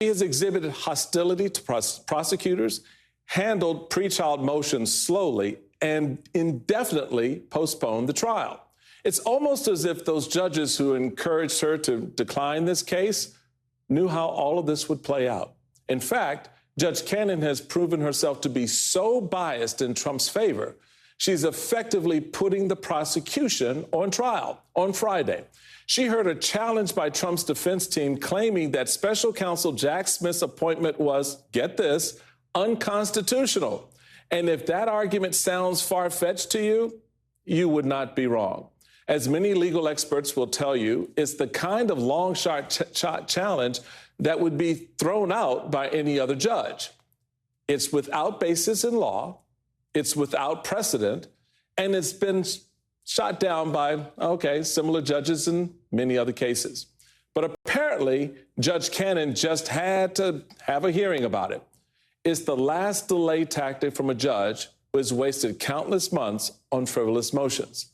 He has exhibited hostility to prosecutors, handled pretrial motions slowly, and indefinitely postponed the trial. It's almost as if those judges who encouraged her to decline this case knew how all of this would play out. In fact, Judge Cannon has proven herself to be so biased in Trump's favor, she's effectively putting the prosecution on trial on Friday. She heard a challenge by Trump's defense team claiming that special counsel Jack Smith's appointment was, get this, unconstitutional. And if that argument sounds far-fetched to you, you would not be wrong. As many legal experts will tell you, it's the kind of long shot challenge that would be thrown out by any other judge. It's without basis in law, it's without precedent, and it's been shot down by, similar judges in many other cases. But apparently, Judge Cannon just had to have a hearing about it. It's the last delay tactic from a judge who has wasted countless months on frivolous motions.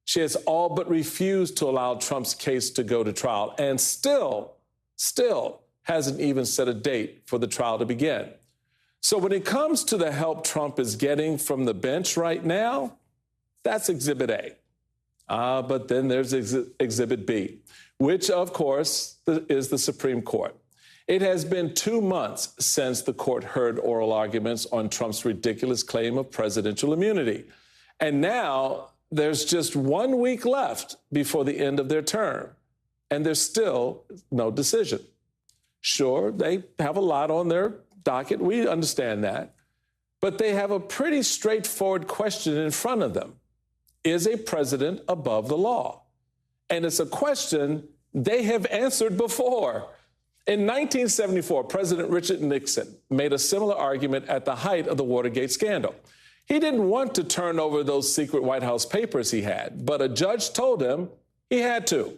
She has all but refused to allow Trump's case to go to trial and still hasn't even set a date for the trial to begin. So when it comes to the help Trump is getting from the bench right now, that's Exhibit A. But then there's Exhibit B, which, of course, is the Supreme Court. It has been 2 months since the court heard oral arguments on Trump's ridiculous claim of presidential immunity. And now there's just 1 week left before the end of their term, and there's still no decision. Sure, they have a lot on their docket. We understand that. But they have a pretty straightforward question in front of them. Is a president above the law? And it's a question they have answered before. In 1974, President Richard Nixon made a similar argument at the height of the Watergate scandal. He didn't want to turn over those secret White House papers he had, but a judge told him he had to.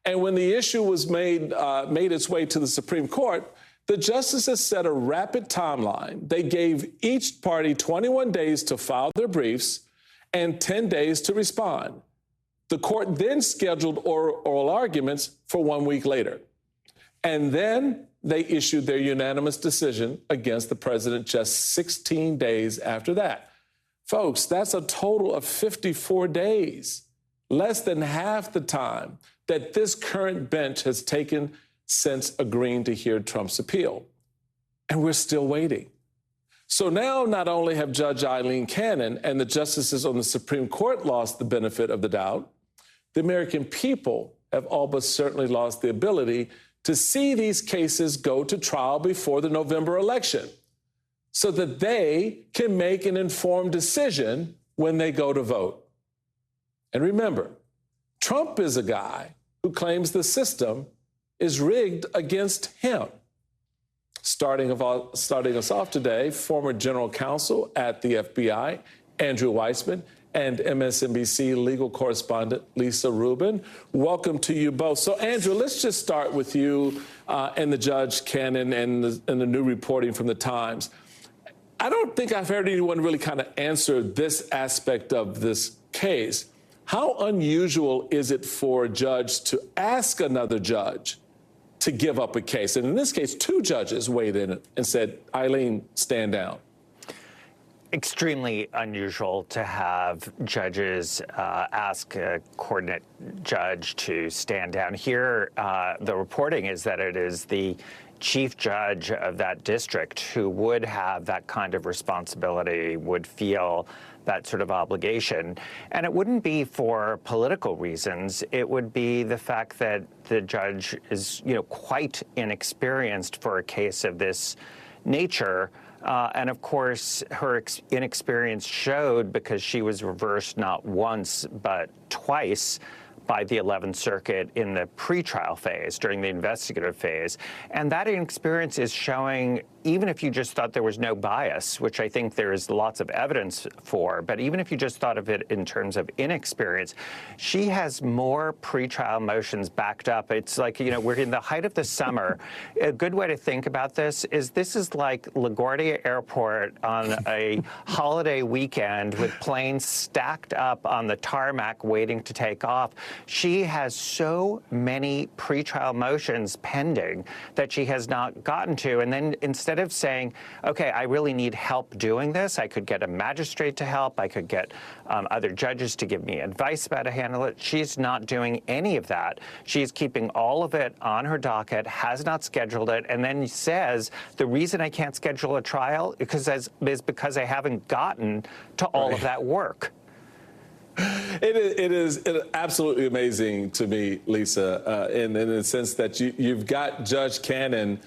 And when the issue was made its way to the Supreme Court, the justices set a rapid timeline. They gave each party 21 days to file their briefs and 10 days to respond. The court then scheduled oral arguments for 1 week later. And then they issued their unanimous decision against the president just 16 days after that. Folks, that's a total of 54 days, less than half the time that this current bench has taken since agreeing to hear Trump's appeal. And we're still waiting. So now not only have Judge Eileen Cannon and the justices on the Supreme Court lost the benefit of the doubt, the American people have all but certainly lost the ability to see these cases go to trial before the November election so that they can make an informed decision when they go to vote. And remember, Trump is a guy who claims the system is rigged against him. Starting us off today, former general counsel at the FBI, Andrew Weissman, and MSNBC legal correspondent Lisa Rubin. Welcome to you both. So, Andrew, let's just start with you and the Judge Cannon and the new reporting from the Times. I don't think I've heard anyone really kind of answer this aspect of this case. How unusual is it for a judge to ask another judge to give up a case? And in this case, 2 judges weighed in and said, Eileen, stand down. Extremely unusual to have judges ask a coordinate judge to stand down. Here, the reporting is that it is the chief judge of that district who would have that kind of responsibility, would feel that sort of obligation. And it wouldn't be for political reasons. It would be the fact that the judge is, quite inexperienced for a case of this nature. And of course, her inexperience showed because she was reversed not once, but twice by the 11th Circuit in the pretrial phase, during the investigative phase. And that inexperience is showing, even if you just thought there was no bias, which I think there is lots of evidence for, but even if you just thought of it in terms of inexperience, she has more pretrial motions backed up. It's like, we're in the height of the summer. A good way to think about this is like LaGuardia Airport on a holiday weekend with planes stacked up on the tarmac waiting to take off. She has so many pretrial motions pending that she has not gotten to. And then instead of saying, okay, I really need help doing this, I could get a magistrate to help, I could get other judges to give me advice about how to handle it, she's not doing any of that. She's keeping all of it on her docket, has not scheduled it, and then says, the reason I can't schedule a trial is because I haven't gotten to all of that work. It is absolutely amazing to me, Lisa, in the sense that you've got Judge Cannon,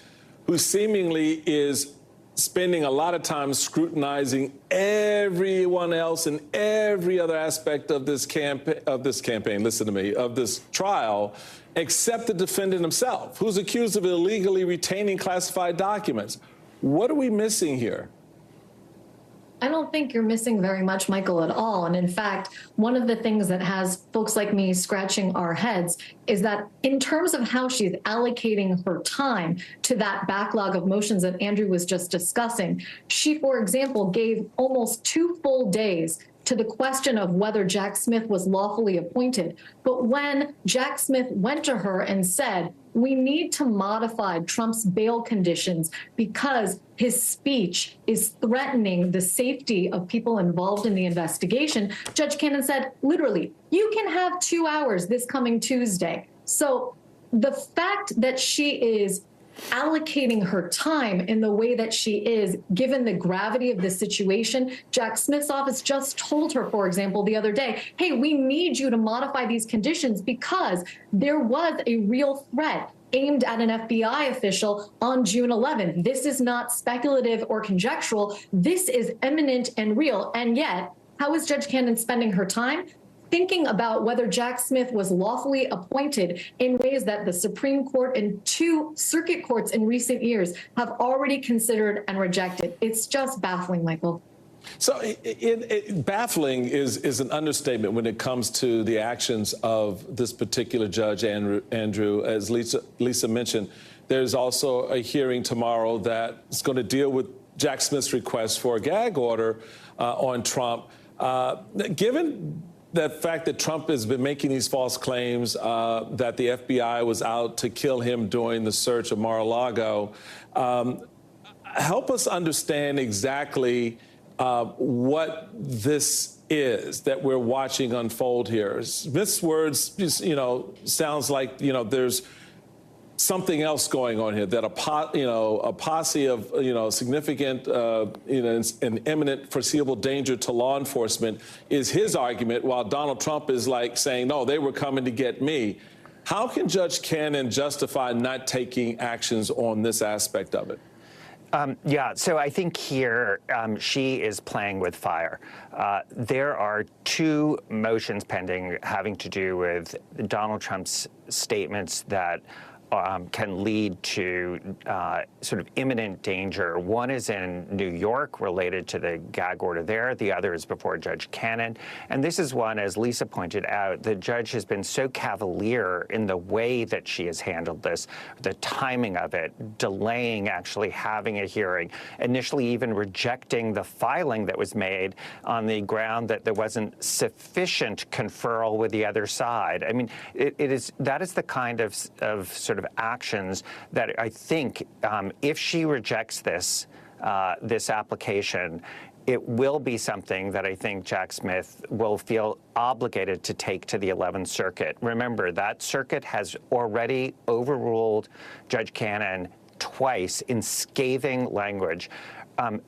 who seemingly is spending a lot of time scrutinizing everyone else and every other aspect of this campaign, listen to me, of this trial, except the defendant himself, who's accused of illegally retaining classified documents. What are we missing here? I don't think you're missing very much, Michael, at all. And in fact, one of the things that has folks like me scratching our heads is that in terms of how she's allocating her time to that backlog of motions that Andrew was just discussing, she, for example, gave almost 2 full days to the question of whether Jack Smith was lawfully appointed. But when Jack Smith went to her and said, we need to modify Trump's bail conditions because his speech is threatening the safety of people involved in the investigation, Judge Cannon said, literally, you can have 2 hours this coming Tuesday. So the fact that she is allocating her time in the way that she is, given the gravity of the situation, Jack Smith's office just told her, for example, the other day, hey, we need you to modify these conditions because there was a real threat aimed at an FBI official on June 11th. This is not speculative or conjectural. This is imminent and real. And yet, how is Judge Cannon spending her time? Thinking about whether Jack Smith was lawfully appointed in ways that the Supreme Court and 2 circuit courts in recent years have already considered and rejected. It's just baffling, Michael. So baffling is an understatement when it comes to the actions of this particular judge, Andrew. As Lisa mentioned, there's also a hearing tomorrow that's going to deal with Jack Smith's request for a gag order on Trump. Given the fact that Trump has been making these false claims that the FBI was out to kill him during the search of Mar-a-Lago, help us understand exactly what this is that we're watching unfold here. Smith's words, sounds like, there's something else going on here, that a posse of, significant, an imminent foreseeable danger to law enforcement is his argument, while Donald Trump is like saying, no, they were coming to get me. How can Judge Cannon justify not taking actions on this aspect of it? So I think here she is playing with fire. There are 2 motions pending having to do with Donald Trump's statements that can lead to sort of imminent danger. One is in New York related to the gag order there. The other is before Judge Cannon. And this is one, as Lisa pointed out, the judge has been so cavalier in the way that she has handled this, the timing of it, delaying actually having a hearing, initially even rejecting the filing that was made on the ground that there wasn't sufficient conferral with the other side. I mean, that is the kind of sort of actions that I think if she rejects this application, it will be something that I think Jack Smith will feel obligated to take to the 11th Circuit. Remember, that circuit has already overruled Judge Cannon twice in scathing language.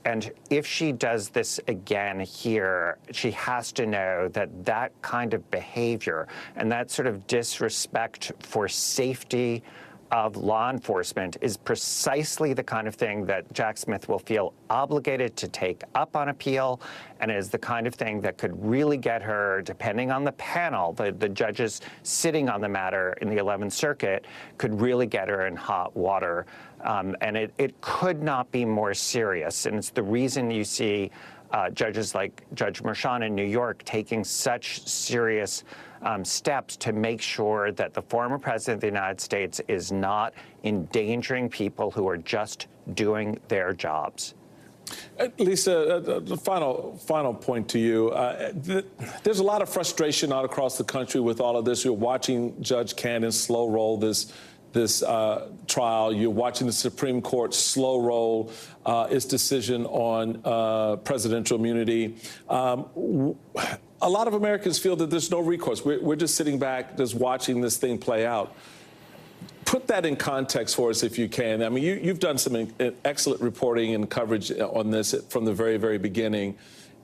And if she does this again here, she has to know that that kind of behavior and that sort of disrespect for safety of law enforcement is precisely the kind of thing that Jack Smith will feel obligated to take up on appeal, and is the kind of thing that could really get her, depending on the panel, the judges sitting on the matter in the 11th Circuit, could really get her in hot water. And it could not be more serious. And it's the reason you see judges like Judge Merchan in New York taking such serious steps to make sure that the former president of the United States is not endangering people who are just doing their jobs. Lisa, the final point to you. There's a lot of frustration out across the country with all of this. You're watching Judge Cannon slow roll this trial. You're watching the Supreme Court slow roll its decision on presidential immunity. A lot of Americans feel that there's no recourse. We're just sitting back, just watching this thing play out. Put that in context for us if you can. I mean, you've done some excellent reporting and coverage on this from the very, very beginning.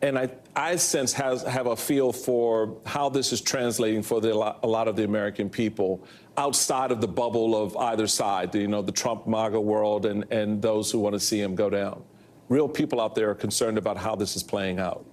And I sense have a feel for how this is translating for a lot of the American people outside of the bubble of either side, the Trump MAGA world and those who want to see him go down. Real people out there are concerned about how this is playing out.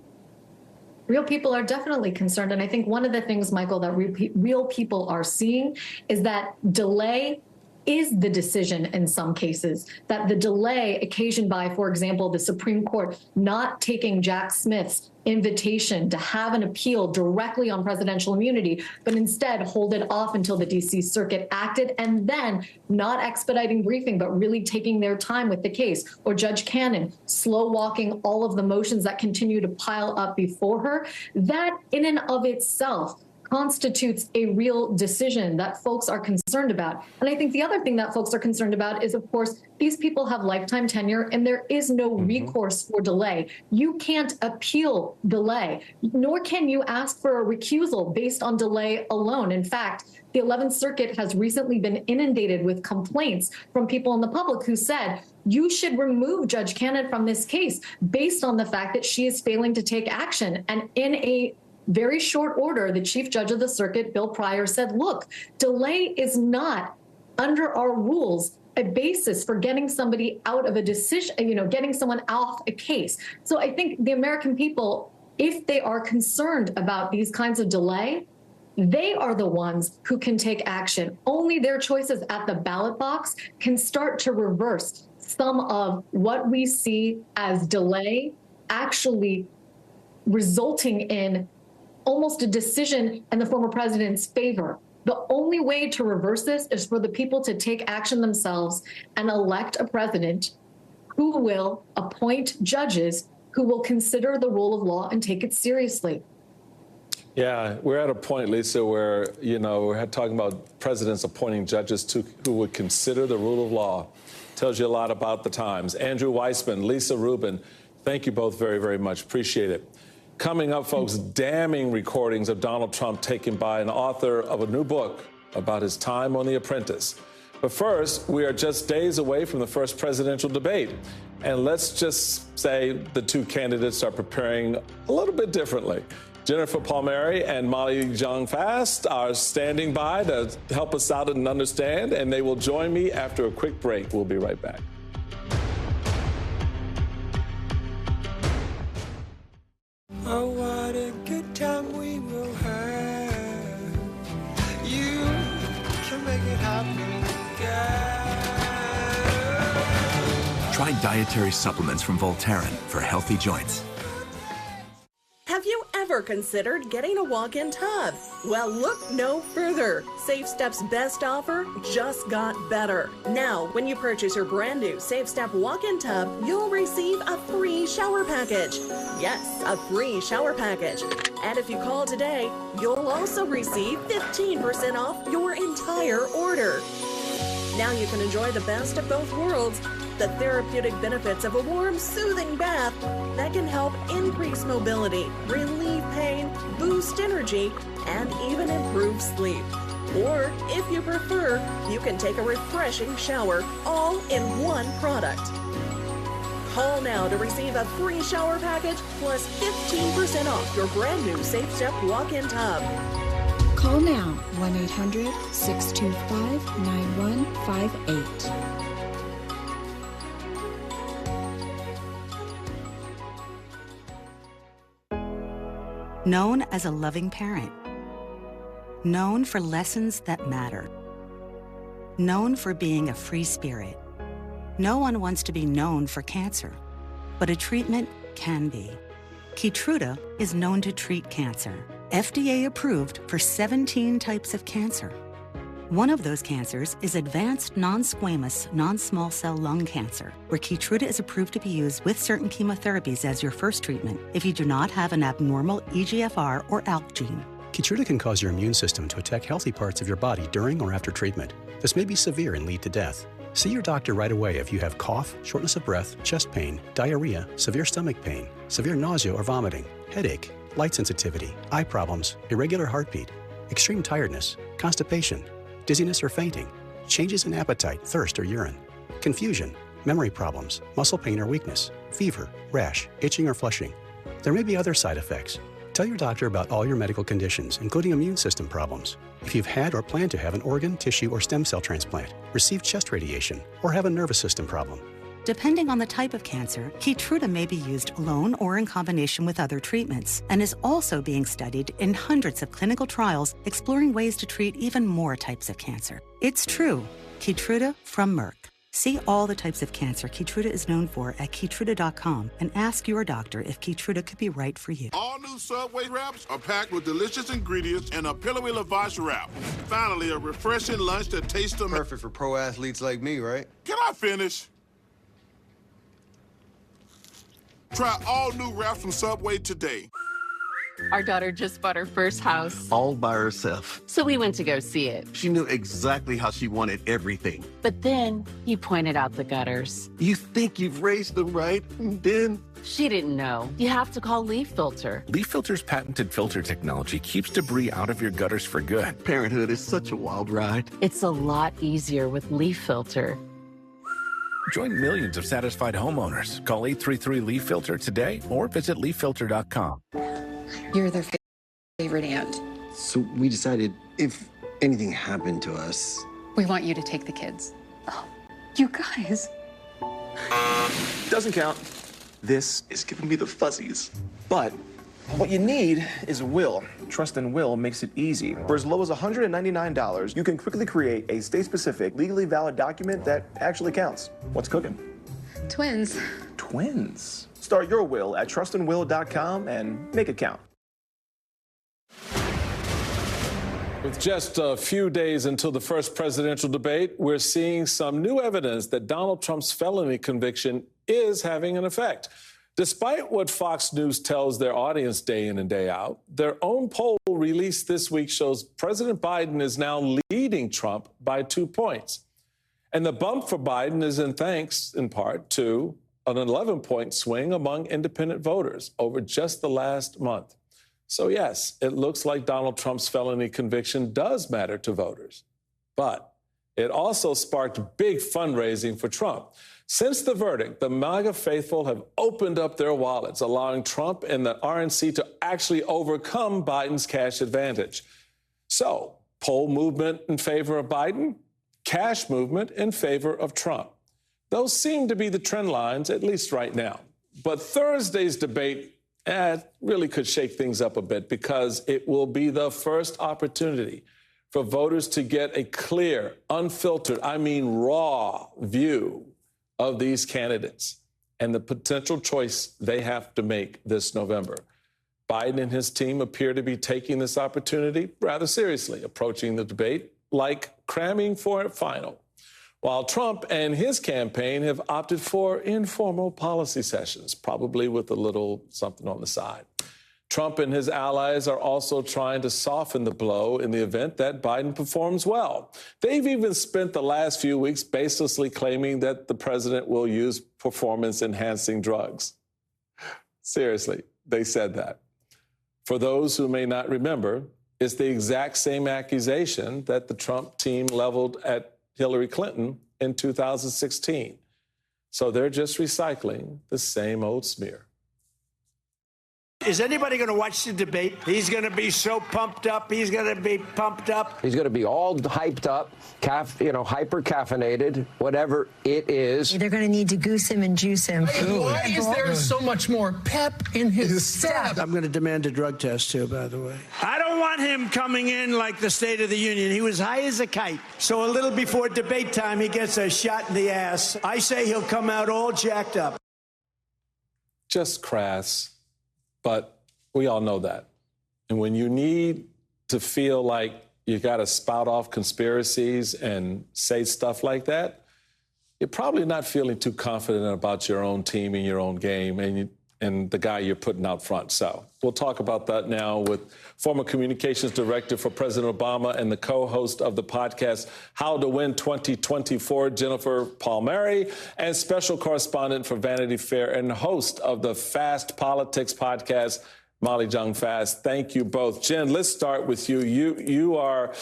Real people are definitely concerned. And I think one of the things, Michael, that real people are seeing is that delay is the decision in some cases, that the delay occasioned by, for example, the Supreme Court not taking Jack Smith's invitation to have an appeal directly on presidential immunity, but instead hold it off until the D.C. Circuit acted, and then not expediting briefing, but really taking their time with the case, or Judge Cannon slow walking all of the motions that continue to pile up before her. That in and of itself constitutes a real decision that folks are concerned about. And I think the other thing that folks are concerned about is, of course, these people have lifetime tenure and there is no recourse for delay. You can't appeal delay, nor can you ask for a recusal based on delay alone. In fact, the 11th Circuit has recently been inundated with complaints from people in the public who said, you should remove Judge Cannon from this case based on the fact that she is failing to take action. And in a very short order, the Chief Judge of the Circuit, Bill Pryor, said, look, delay is not, under our rules, a basis for getting somebody out of a decision, getting someone off a case. So I think the American people, if they are concerned about these kinds of delay, they are the ones who can take action. Only their choices at the ballot box can start to reverse some of what we see as delay actually resulting in almost a decision in the former president's favor. The only way to reverse this is for the people to take action themselves and elect a president who will appoint judges who will consider the rule of law and take it seriously. Yeah, we're at a point, Lisa, where, we're talking about presidents appointing judges who would consider the rule of law. Tells you a lot about the times. Andrew Weissman, Lisa Rubin, thank you both very, very much. Appreciate it. Coming up, folks, damning recordings of Donald Trump taken by an author of a new book about his time on The Apprentice. But first, we are just days away from the first presidential debate. And let's just say the two candidates are preparing a little bit differently. Jennifer Palmieri and Molly Jong-Fast are standing by to help us out and understand, and they will join me after a quick break. We'll be right back. Oh, what a good time we will have. You can make it happen, girl. Try dietary supplements from Voltaren for healthy joints. Have you ever considered getting a walk-in tub? Well, look no further. Safe Step's best offer just got better. Now, when you purchase your brand new Safe Step walk-in tub, you'll receive a free shower package. Yes, a free shower package. And if you call today, you'll also receive 15% off your entire order. Now you can enjoy the best of both worlds. The therapeutic benefits of a warm, soothing bath that can help increase mobility, relieve pain, boost energy, and even improve sleep. Or, if you prefer, you can take a refreshing shower all in one product. Call now to receive a free shower package plus 15% off your brand new Safe Step walk-in tub. Call now, 1-800-625-9158. Known as a loving parent. Known for lessons that matter. Known for being a free spirit. No one wants to be known for cancer, but a treatment can be. Keytruda is known to treat cancer. FDA approved for 17 types of cancer. One of those cancers is advanced non-squamous, non-small cell lung cancer, where Keytruda is approved to be used with certain chemotherapies as your first treatment if you do not have an abnormal EGFR or ALK gene. Keytruda can cause your immune system to attack healthy parts of your body during or after treatment. This may be severe and lead to death. See your doctor right away if you have cough, shortness of breath, chest pain, diarrhea, severe stomach pain, severe nausea or vomiting, headache, light sensitivity, eye problems, irregular heartbeat, extreme tiredness, constipation, dizziness or fainting, changes in appetite, thirst or urine, confusion, memory problems, muscle pain or weakness, fever, rash, itching or flushing. There may be other side effects. Tell your doctor about all your medical conditions, including immune system problems. If you've had or plan to have an organ, tissue, or stem cell transplant, receive chest radiation, or have a nervous system problem. Depending on the type of cancer, Keytruda may be used alone or in combination with other treatments, and is also being studied in hundreds of clinical trials exploring ways to treat even more types of cancer. It's true. Keytruda from Merck. See all the types of cancer Keytruda is known for at Keytruda.com and ask your doctor if Keytruda could be right for you. All new Subway wraps are packed with delicious ingredients and a pillowy lavash wrap. Finally, a refreshing lunch that tastes amazing. Perfect for pro athletes like me, right? Can I finish? Try all new wraps from Subway today. Our daughter just bought her first house. All by herself. So we went to go see it. She knew exactly how she wanted everything. But then he pointed out the gutters. You think you've raised them right, and then... She didn't know. You have to call Leaf Filter. Leaf Filter's patented filter technology keeps debris out of your gutters for good. Parenthood is such a wild ride. It's a lot easier with Leaf Filter. Join millions of satisfied homeowners. Call 833-LEAF-FILTER today or visit leaffilter.com. You're their favorite aunt. So we decided if anything happened to us... We want you to take the kids. Oh, you guys. Doesn't count. This is giving me the fuzzies. But what you need is a will. Trust and will makes it easy. For as low as $199, you can quickly create a state-specific, legally valid document that actually counts. What's cooking? Twins. Twins. Start your will at trustandwill.com and make it count. With just a few days until the first presidential debate, we're seeing some new evidence that Donald Trump's felony conviction is having an effect. Despite what Fox News tells their audience day in and day out, their own poll released this week shows President Biden is now leading Trump by 2 points. And the bump for Biden is in thanks, in part, to an 11-point swing among independent voters over just the last month. So, yes, it looks like Donald Trump's felony conviction does matter to voters. But it also sparked big fundraising for Trump. Since the verdict, the MAGA faithful have opened up their wallets, allowing Trump and the RNC to actually overcome Biden's cash advantage. So, poll movement in favor of Biden, cash movement in favor of Trump. Those seem to be the trend lines, at least right now. But Thursday's debate really could shake things up a bit because it will be the first opportunity for voters to get a clear, unfiltered, raw view of these candidates and the potential choice they have to make this November. Biden and his team appear to be taking this opportunity rather seriously, approaching the debate like cramming for a final, while Trump and his campaign have opted for informal policy sessions, probably with a little something on the side. Trump and his allies are also trying to soften the blow in the event that Biden performs well. They've even spent the last few weeks baselessly claiming that the president will use performance-enhancing drugs. Seriously, they said that. For those who may not remember, it's the exact same accusation that the Trump team leveled at Hillary Clinton in 2016. So they're just recycling the same old smear. Is anybody going to watch the debate? He's going to be so pumped up. He's going to be pumped up. He's going to be all hyped up, hyper caffeinated, whatever it is. They're going to need to goose him and juice him. Why is there so much more pep in his step? I'm going to demand a drug test, too, by the way. I don't want him coming in like the State of the Union. He was high as a kite. So a little before debate time, he gets a shot in the ass. I say he'll come out all jacked up. Just crass. But we all know that. And when you need to feel like you got to spout off conspiracies and say stuff like that, you're probably not feeling too confident about your own team and your own game and the guy you're putting out front. So we'll talk about that now with former communications director for President Obama and the co-host of the podcast How to Win 2024, Jennifer Palmieri, and special correspondent for Vanity Fair and host of the Fast Politics podcast, Molly Jung Fast. Thank you both. Jen, let's start with you. You are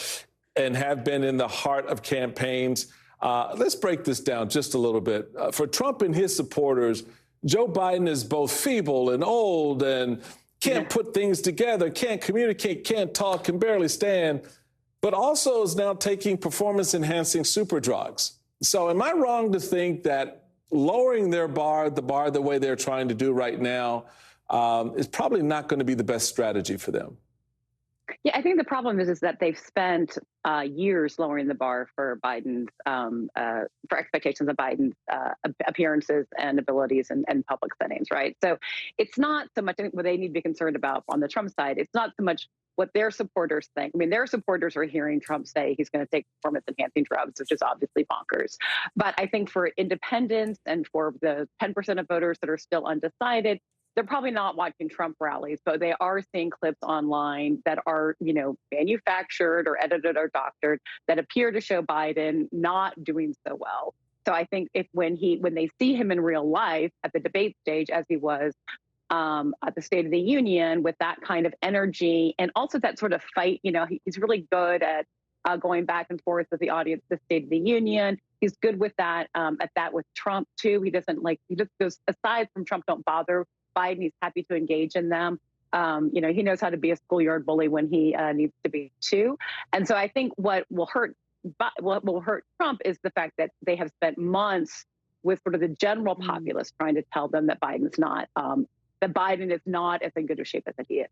and have been in the heart of campaigns. Let's break this down just a little bit. For Trump and his supporters, Joe Biden is both feeble and old and can't put things together, can't communicate, can't talk, can barely stand, but also is now taking performance-enhancing super drugs. So am I wrong to think that lowering the bar the way they're trying to do right now is probably not going to be the best strategy for them? Yeah, I think the problem is that they've spent years lowering the bar for Biden's for expectations of Biden's appearances and abilities and public settings, right? So it's not so much what they need to be concerned about on the Trump side. It's not so much what their supporters think. I mean, their supporters are hearing Trump say he's going to take performance-enhancing drugs, which is obviously bonkers. But I think for independents and for the 10% of voters that are still undecided, they're probably not watching Trump rallies, but they are seeing clips online that are, manufactured or edited or doctored that appear to show Biden not doing so well. So I think when they see him in real life at the debate stage, as he was at the State of the Union, with that kind of energy and also that sort of fight, he's really good at going back and forth with the audience at the State of the Union. He's good with that, at that with Trump too. He just goes, aside from Trump, don't bother Biden. He's happy to engage in them. He knows how to be a schoolyard bully when he needs to be too. And so I think what will hurt Trump is the fact that they have spent months with sort of the general populace trying to tell them that Biden is not as in good a shape as he is.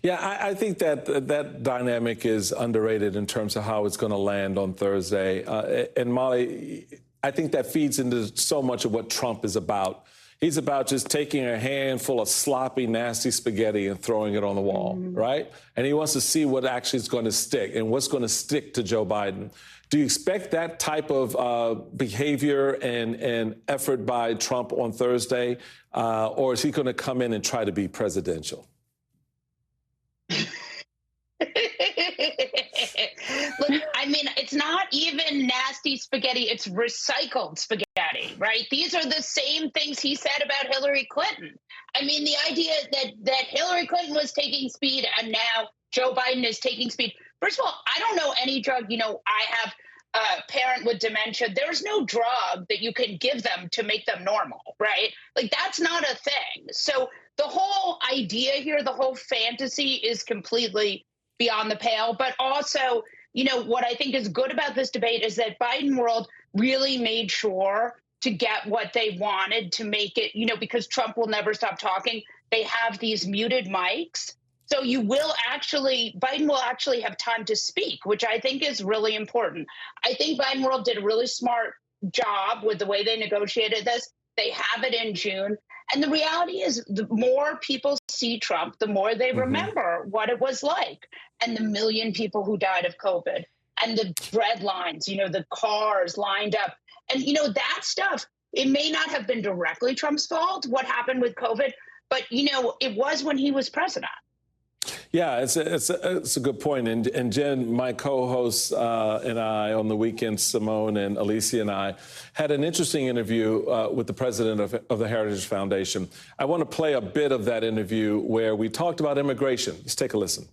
Yeah, I think that dynamic is underrated in terms of how it's going to land on Thursday. And Molly, I think that feeds into so much of what Trump is about. He's about just taking a handful of sloppy, nasty spaghetti and throwing it on the wall, right? And he wants to see what actually is going to stick and what's going to stick to Joe Biden. Do you expect that type of behavior and effort by Trump on Thursday, or is he going to come in and try to be presidential? Look, I mean, it's not even nasty spaghetti, it's recycled spaghetti, right? These are the same things he said about Hillary Clinton. I mean, the idea that Hillary Clinton was taking speed and now Joe Biden is taking speed. First of all, I don't know any drug. I have a parent with dementia. There's no drug that you can give them to make them normal, right? Like, that's not a thing. So the whole idea here, the whole fantasy is completely beyond the pale. But also, what I think is good about this debate is that Biden world really made sure to get what they wanted to make it, because Trump will never stop talking. They have these muted mics. So Biden will actually have time to speak, which I think is really important. I think Biden world did a really smart job with the way they negotiated this. They have it in June. And the reality is, the more people see Trump, the more they remember what it was like. And the million people who died of COVID and the bread lines, the cars lined up. And, that stuff, it may not have been directly Trump's fault, what happened with COVID, but, it was when he was president. Yeah, it's a good point. And Jen, my co-hosts and I on the weekend, Simone and Alicia and I, had an interesting interview with the president of the Heritage Foundation. I want to play a bit of that interview where we talked about immigration. Let's take a listen.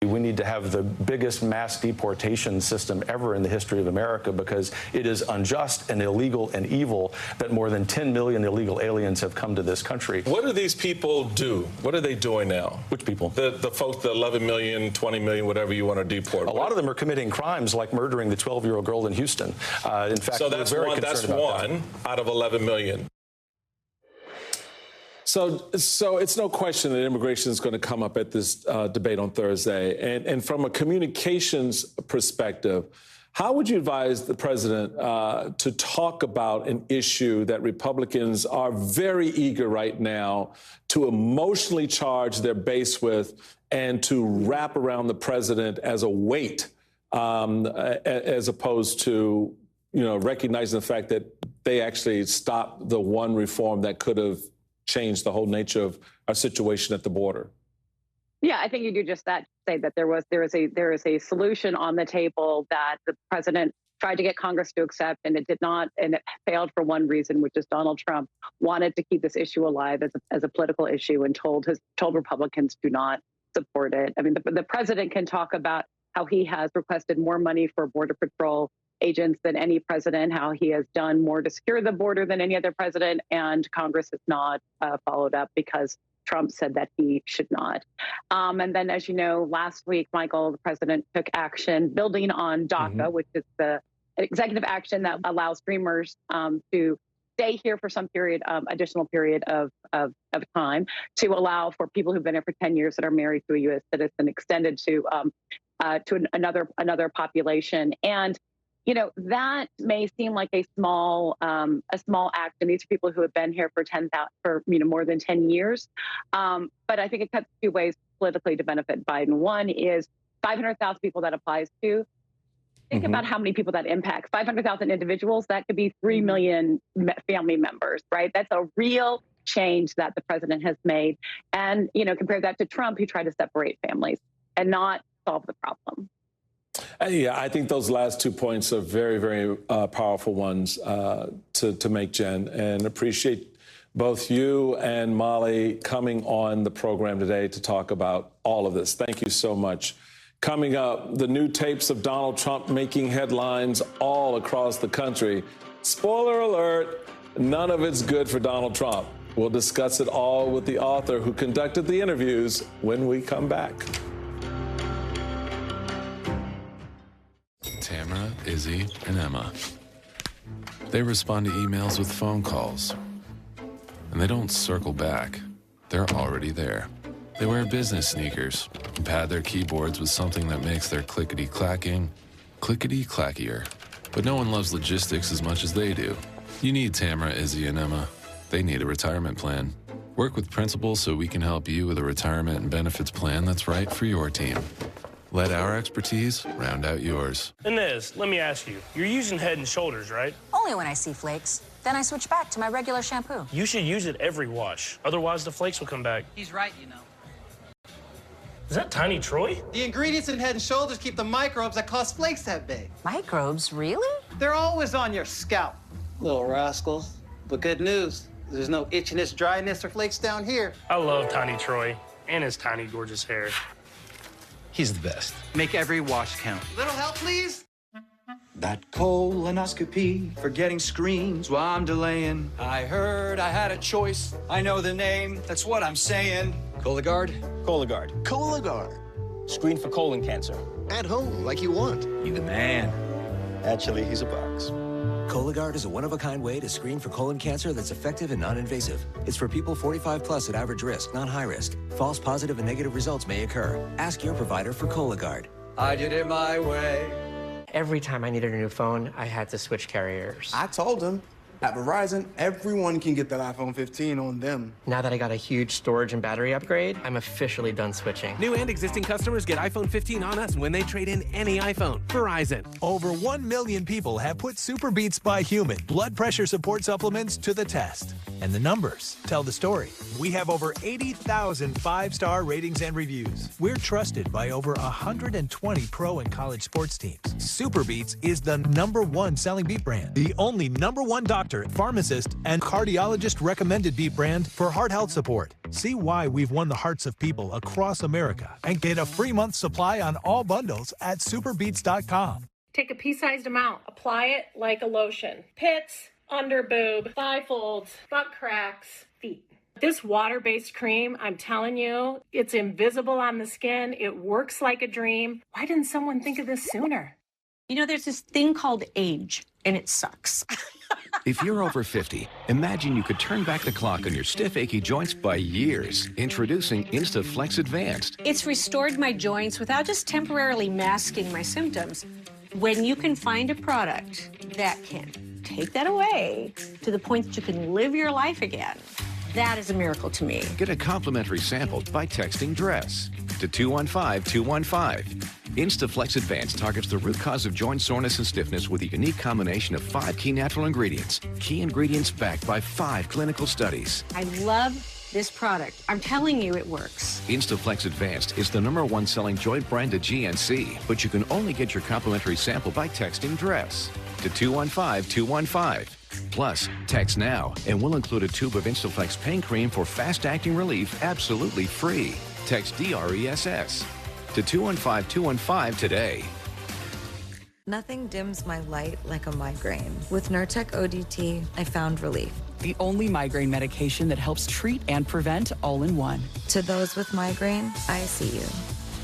We need to have the biggest mass deportation system ever in the history of America, because it is unjust and illegal and evil that more than 10 million illegal aliens have come to this country. What do these people do? What are they doing now? Which people? The folks, the 11 million, 20 million, whatever you want to deport. A lot of them are committing crimes like murdering the 12-year-old girl in Houston. In fact, so that's one out of 11 million. So it's no question that immigration is going to come up at this debate on Thursday. And from a communications perspective, How would you advise the president to talk about an issue that Republicans are very eager right now to emotionally charge their base with and to wrap around the president as a weight, as opposed to, recognizing the fact that they actually stopped the one reform that could have changed the whole nature of our situation at the border? Yeah, I think you do just that. Say that there is a solution on the table that the president tried to get Congress to accept, and it did not, and it failed for one reason, which is Donald Trump wanted to keep this issue alive as a political issue and told Republicans do not support it. I mean, the president can talk about how he has requested more money for Border Patrol agents than any president, how he has done more to secure the border than any other president, and Congress has not followed up because Trump said that he should not. And then, as you know, last week, Michael, the president took action building on DACA, which is the executive action that allows Dreamers to stay here for some additional period of time, to allow for people who've been here for 10 years that are married to a U.S. citizen extended to another population. And that may seem like a small act, and these are people who have been here for more than 10 years. But I think it cuts two ways politically to benefit Biden. One is 500,000 people that applies to. Think about how many people that impacts. 500,000 individuals, that could be 3 million family members, right? That's a real change that the president has made. And, compare that to Trump, who tried to separate families and not solve the problem. Yeah, I think those last 2 points are very, very powerful ones to make, Jen, and appreciate both you and Molly coming on the program today to talk about all of this. Thank you so much. Coming up, the new tapes of Donald Trump making headlines all across the country. Spoiler alert, none of it's good for Donald Trump. We'll discuss it all with the author who conducted the interviews when we come back. Tamara, Izzy, and Emma. They respond to emails with phone calls. And they don't circle back. They're already there. They wear business sneakers and pad their keyboards with something that makes their clickety-clacking clickety-clackier. But no one loves logistics as much as they do. You need Tamara, Izzy, and Emma. They need a retirement plan. Work with Principal so we can help you with a retirement and benefits plan that's right for your team. Let our expertise round out yours. Inez, let me ask you. You're using Head & Shoulders, right? Only when I see flakes. Then I switch back to my regular shampoo. You should use it every wash. Otherwise, the flakes will come back. He's right, Is that Tiny Troy? The ingredients in Head & Shoulders keep the microbes that cause flakes that big. Microbes? Really? They're always on your scalp, little rascals. But good news, there's no itchiness, dryness, or flakes down here. I love Tiny Troy and his tiny, gorgeous hair. He's the best. Make every wash count. Little help, please? That colonoscopy, forgetting screens while I'm delaying. I heard I had a choice. I know the name. That's what I'm saying. Cologuard? Cologuard. Cologuard. Screen for colon cancer. At home, like you want. You the man. Actually, he's a box. Cologuard is a one-of-a-kind way to screen for colon cancer that's effective and non-invasive. It's for people 45 plus at average risk, not high risk. False positive and negative results may occur. Ask your provider for Cologuard. I did it my way. Every time I needed a new phone, I had to switch carriers. I told him, at Verizon, everyone can get that iPhone 15 on them. Now that I got a huge storage and battery upgrade, I'm officially done switching. New and existing customers get iPhone 15 on us when they trade in any iPhone. Verizon. Over 1 million people have put Super Beats by Human blood pressure support supplements to the test. And the numbers tell the story. We have over 80,000 5-star ratings and reviews. We're trusted by over 120 pro and college sports teams. Super Beats is the #1 selling beat brand. The only #1 doctor, pharmacist, and cardiologist recommended beat brand for heart health support. See why we've won the hearts of people across America and get a free month supply on all bundles at superbeats.com. Take a pea-sized amount, apply it like a lotion. Pits, under boob, thigh folds, butt cracks, feet. This water-based cream, I'm telling you, it's invisible on the skin. It works like a dream. Why didn't someone think of this sooner? There's this thing called age, and it sucks. If you're over 50, imagine you could turn back the clock on your stiff, achy joints by years. Introducing InstaFlex Advanced. It's restored my joints without just temporarily masking my symptoms. When you can find a product that can take that away to the point that you can live your life again, that is a miracle to me. Get a complimentary sample by texting DRESS to 215-215. Instaflex Advanced targets the root cause of joint soreness and stiffness with a unique combination of 5 key natural ingredients. Key ingredients backed by 5 clinical studies. I love this product. I'm telling you, it works. Instaflex Advanced is the #1 selling joint brand at GNC, but you can only get your complimentary sample by texting DRESS to 215-215. Plus, text now, and we'll include a tube of Instaflex pain cream for fast-acting relief absolutely free. Text DRESS to 215-215 today. Nothing dims my light like a migraine. With Nurtec ODT, I found relief. The only migraine medication that helps treat and prevent all in one. To those with migraine, I see you.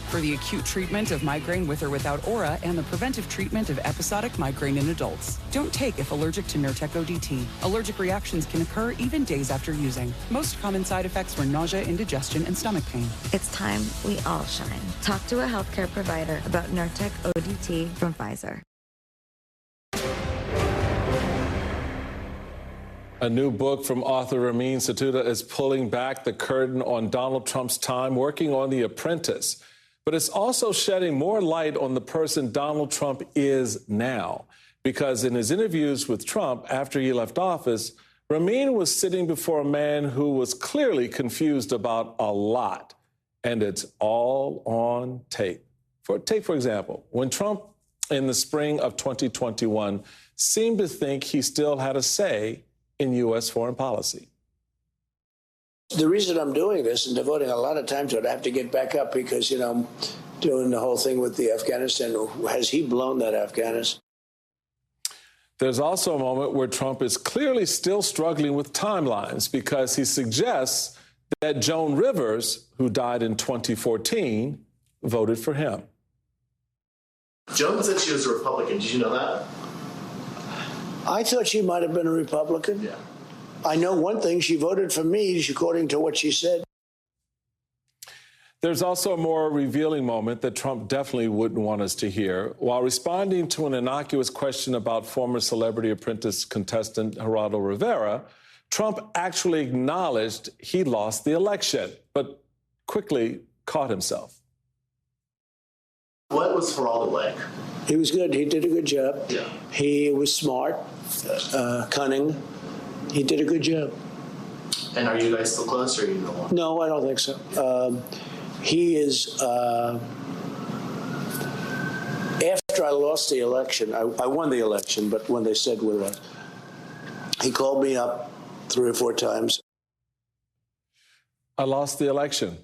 For the acute treatment of migraine with or without aura and the preventive treatment of episodic migraine in adults. Don't take if allergic to Nurtec ODT. Allergic reactions can occur even days after using. Most common side effects were nausea, indigestion, and stomach pain. It's time we all shine. Talk to a healthcare provider about Nurtec ODT from Pfizer. A new book from author Ramin Satuda is pulling back the curtain on Donald Trump's time working on The Apprentice. But it's also shedding more light on the person Donald Trump is now. Because in his interviews with Trump after he left office, Ramin was sitting before a man who was clearly confused about a lot. And it's all on tape. Take, for example, when Trump in the spring of 2021 seemed to think he still had a say in U.S. foreign policy. The reason I'm doing this and devoting a lot of time to it, I have to get back up because, I'm doing the whole thing with the Afghanistan. Has he blown that Afghanistan? There's also a moment where Trump is clearly still struggling with timelines because he suggests that Joan Rivers, who died in 2014, voted for him. Joan said she was a Republican. Did you know that? I thought she might have been a Republican. Yeah. I know one thing, she voted for me, according to what she said. There's also a more revealing moment that Trump definitely wouldn't want us to hear. While responding to an innocuous question about former Celebrity Apprentice contestant Geraldo Rivera, Trump actually acknowledged he lost the election, but quickly caught himself. What was Geraldo like? He was good. He did a good job. Yeah. He was smart, cunning. He did a good job. And are you guys still close, or are you no longer? No, I don't think so. He is. After I lost the election, I won the election, but when they said he called me up 3 or 4 times. I lost the election.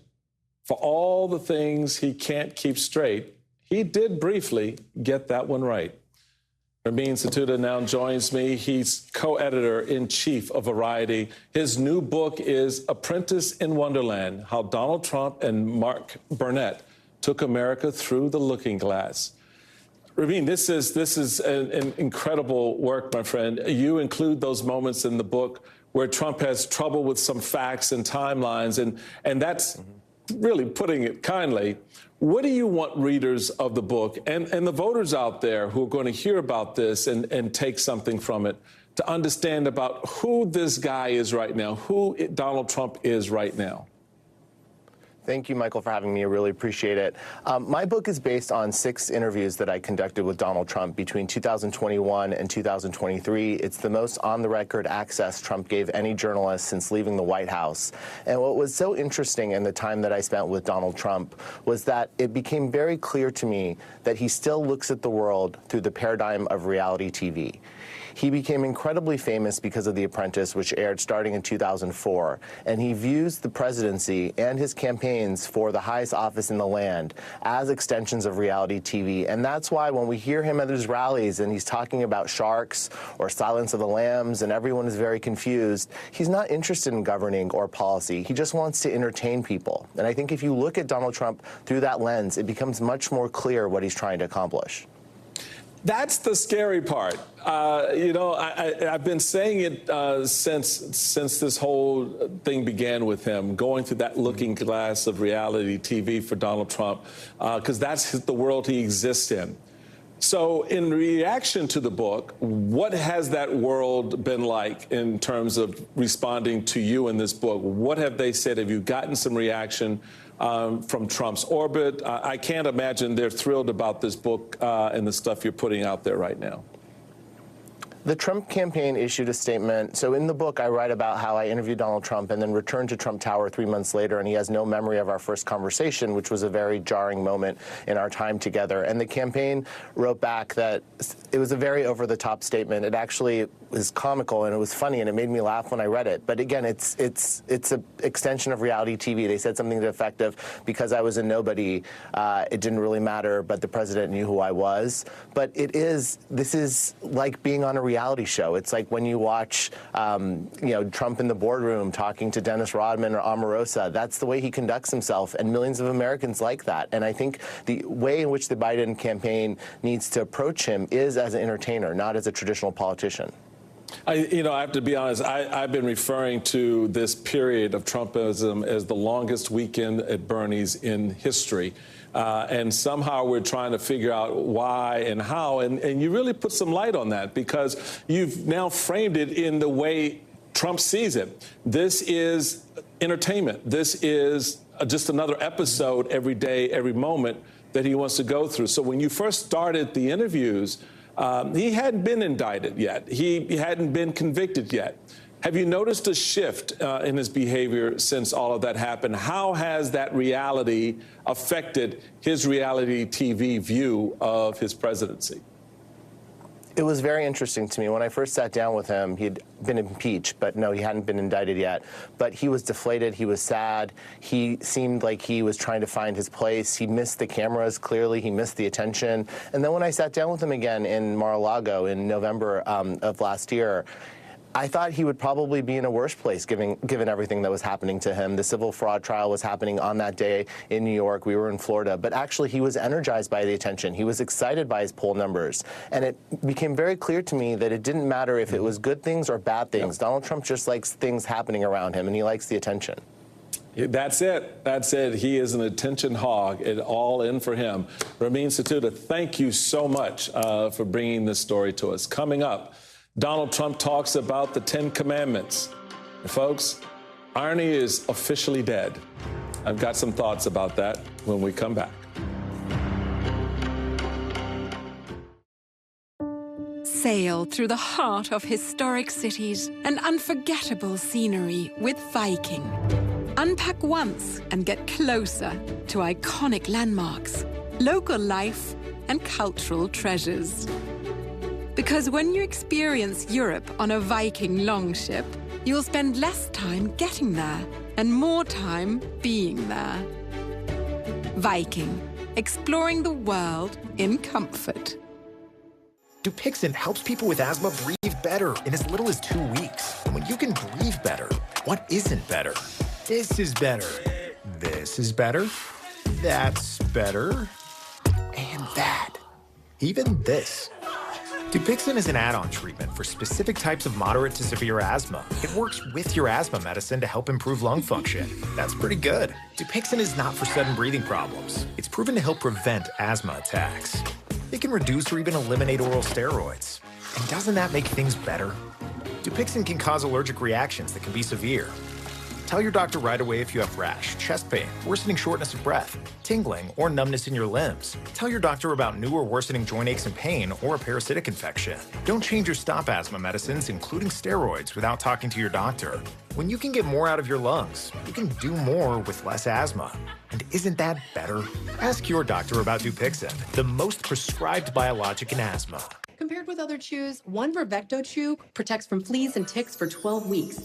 For all the things he can't keep straight, he did briefly get that one right. Ramin Satuda now joins me. He's co-editor-in-chief of Variety. His new book is Apprentice in Wonderland, How Donald Trump and Mark Burnett Took America Through the Looking Glass. Ramin, this is an incredible work, my friend. You include those moments in the book where Trump has trouble with some facts and timelines, and that's really putting it kindly. What do you want readers of the book and the voters out there who are going to hear about this and take something from it to understand about who this guy is right now, who Donald Trump is right now? Thank you, Michael, for having me. I really appreciate it. My book is based on 6 interviews that I conducted with Donald Trump between 2021 and 2023. It's the most on-the-record access Trump gave any journalist since leaving the White House. And what was so interesting in the time that I spent with Donald Trump was that it became very clear to me that he still looks at the world through the paradigm of reality TV. He became incredibly famous because of The Apprentice, which aired starting in 2004, and he views the presidency and his campaigns for the highest office in the land as extensions of reality TV. And that's why when we hear him at his rallies and he's talking about sharks or Silence of the Lambs and everyone is very confused, he's not interested in governing or policy. He just wants to entertain people. And I think if you look at Donald Trump through that lens, it becomes much more clear what he's trying to accomplish. That's the scary part. I've been saying it since this whole thing began with him, going through that looking glass of reality TV for Donald Trump, because that's the world he exists in. So in reaction to the book, what has that world been like in terms of responding to you in this book? What have they said? Have you gotten some reaction from Trump's orbit? I can't imagine they're thrilled about this book and the stuff you're putting out there right now. The Trump campaign issued a statement. So in the book, I write about how I interviewed Donald Trump and then returned to Trump Tower 3 months later, and he has no memory of our first conversation, which was a very jarring moment in our time together. And the campaign wrote back that it was a very over-the-top statement. It actually was comical and it was funny and it made me laugh when I read it. But again, it's an extension of reality TV. They said something to the effect of, because I was a nobody, it didn't really matter, but the president knew who I was. But this is like being on a reality show. It's like when you watch, Trump in the boardroom talking to Dennis Rodman or Omarosa. That's the way he conducts himself, and millions of Americans like that. And I think the way in which the Biden campaign needs to approach him is as an entertainer, not as a traditional politician. I have to be honest, I've been referring to this period of Trumpism as the longest weekend at Bernie's in history. And somehow we're trying to figure out why and how. And you really put some light on that because you've now framed it in the way Trump sees it. This is entertainment. This is just another episode every day, every moment that he wants to go through. So when you first started the interviews, he hadn't been indicted yet. He hadn't been convicted yet. Have you noticed a shift in his behavior since all of that happened? How has that reality affected his reality TV view of his presidency? It was very interesting to me. When I first sat down with him, he'd been impeached, but no, he hadn't been indicted yet. But he was deflated. He was sad. He seemed like he was trying to find his place. He missed the cameras, clearly. He missed the attention. And then when I sat down with him again in Mar-a-Lago in November of last year, I thought he would probably be in a worse place given everything that was happening to him. The civil fraud trial was happening on that day in New York. We were in Florida. But actually, he was energized by the attention. He was excited by his poll numbers. And it became very clear to me that it didn't matter if it was good things or bad things. Yep. Donald Trump just likes things happening around him, and he likes the attention. That's it. That's it. He is an attention hog. It all in for him. Ramin Satuda, thank you so much for bringing this story to us. Coming up, Donald Trump talks about the 10 Commandments. And folks, irony is officially dead. I've got some thoughts about that when we come back. Sail through the heart of historic cities and unforgettable scenery with Viking. Unpack once and get closer to iconic landmarks, local life, and cultural treasures. Because when you experience Europe on a Viking longship, you'll spend less time getting there and more time being there. Viking, exploring the world in comfort. Dupixent helps people with asthma breathe better in as little as 2 weeks. And when you can breathe better, what isn't better? This is better. This is better. That's better. And that. Even this. Dupixent is an add-on treatment for specific types of moderate to severe asthma. It works with your asthma medicine to help improve lung function. That's pretty good. Dupixent is not for sudden breathing problems. It's proven to help prevent asthma attacks. It can reduce or even eliminate oral steroids. And doesn't that make things better? Dupixent can cause allergic reactions that can be severe. Tell your doctor right away if you have rash, chest pain, worsening shortness of breath, tingling, or numbness in your limbs. Tell your doctor about new or worsening joint aches and pain or a parasitic infection. Don't change or stop asthma medicines, including steroids, without talking to your doctor. When you can get more out of your lungs, you can do more with less asthma. And isn't that better? Ask your doctor about Dupixent, the most prescribed biologic in asthma. Compared with other chews, one Bravecto chew protects from fleas and ticks for 12 weeks.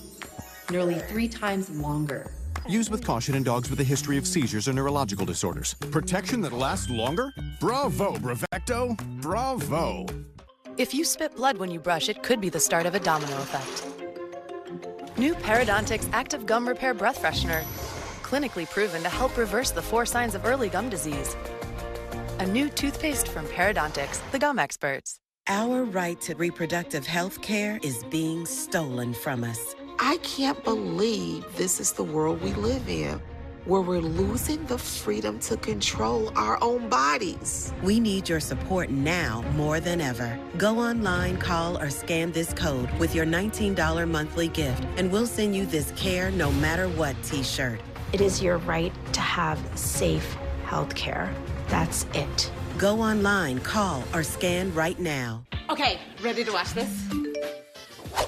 Nearly 3 times longer. Use with caution in dogs with a history of seizures or neurological disorders. Protection that lasts longer? Bravo, Bravecto. Bravo. If you spit blood when you brush, it could be the start of a domino effect. New Parodontics Active Gum Repair Breath Freshener. Clinically proven to help reverse the 4 signs of early gum disease. A new toothpaste from Parodontics, the gum experts. Our right to reproductive health care is being stolen from us. I can't believe this is the world we live in. where we're losing the freedom to control our own bodies. We need your support now more than ever. Go online, call, or scan this code with your $19 monthly gift, and we'll send you this Care No Matter What t-shirt. It is your right to have safe health care. That's it. Go online, call, or scan right now. Okay, ready to watch this?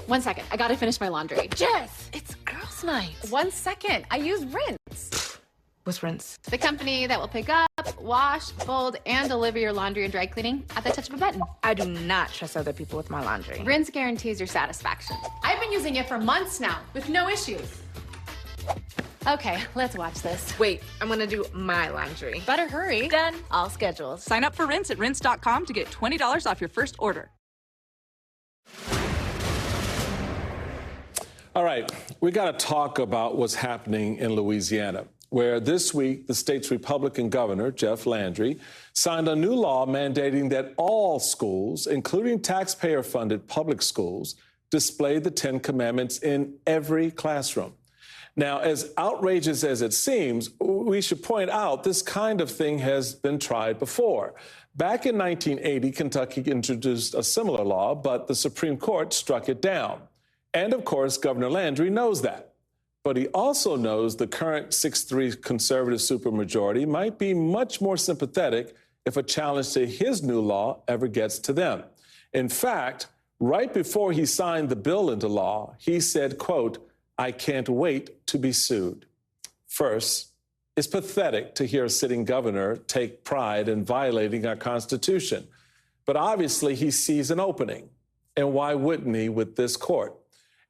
1 second, I gotta finish my laundry. Jess, it's girls' night. 1 second, I use Rinse. What's Rinse? The company that will pick up, wash, fold, and deliver your laundry and dry cleaning at the touch of a button. I do not trust other people with my laundry. Rinse guarantees your satisfaction. I've been using it for months now with no issues. Okay, let's watch this. Wait, I'm gonna do my laundry. Better hurry. Done. All schedules. Sign up for Rinse at rinse.com to get $20 off your first order. All right, we got to talk about what's happening in Louisiana, where this week the state's Republican governor, Jeff Landry, signed a new law mandating that all schools, including taxpayer-funded public schools, display the Ten Commandments in every classroom. Now, as outrageous as it seems, we should point out this kind of thing has been tried before. Back in 1980, Kentucky introduced a similar law, but the Supreme Court struck it down. And of course, Governor Landry knows that. But he also knows the current 6-3 conservative supermajority might be much more sympathetic if a challenge to his new law ever gets to them. In fact, right before he signed the bill into law, he said, quote, "I can't wait to be sued." First, it's pathetic to hear a sitting governor take pride in violating our Constitution. But obviously, he sees an opening. And why wouldn't he with this court?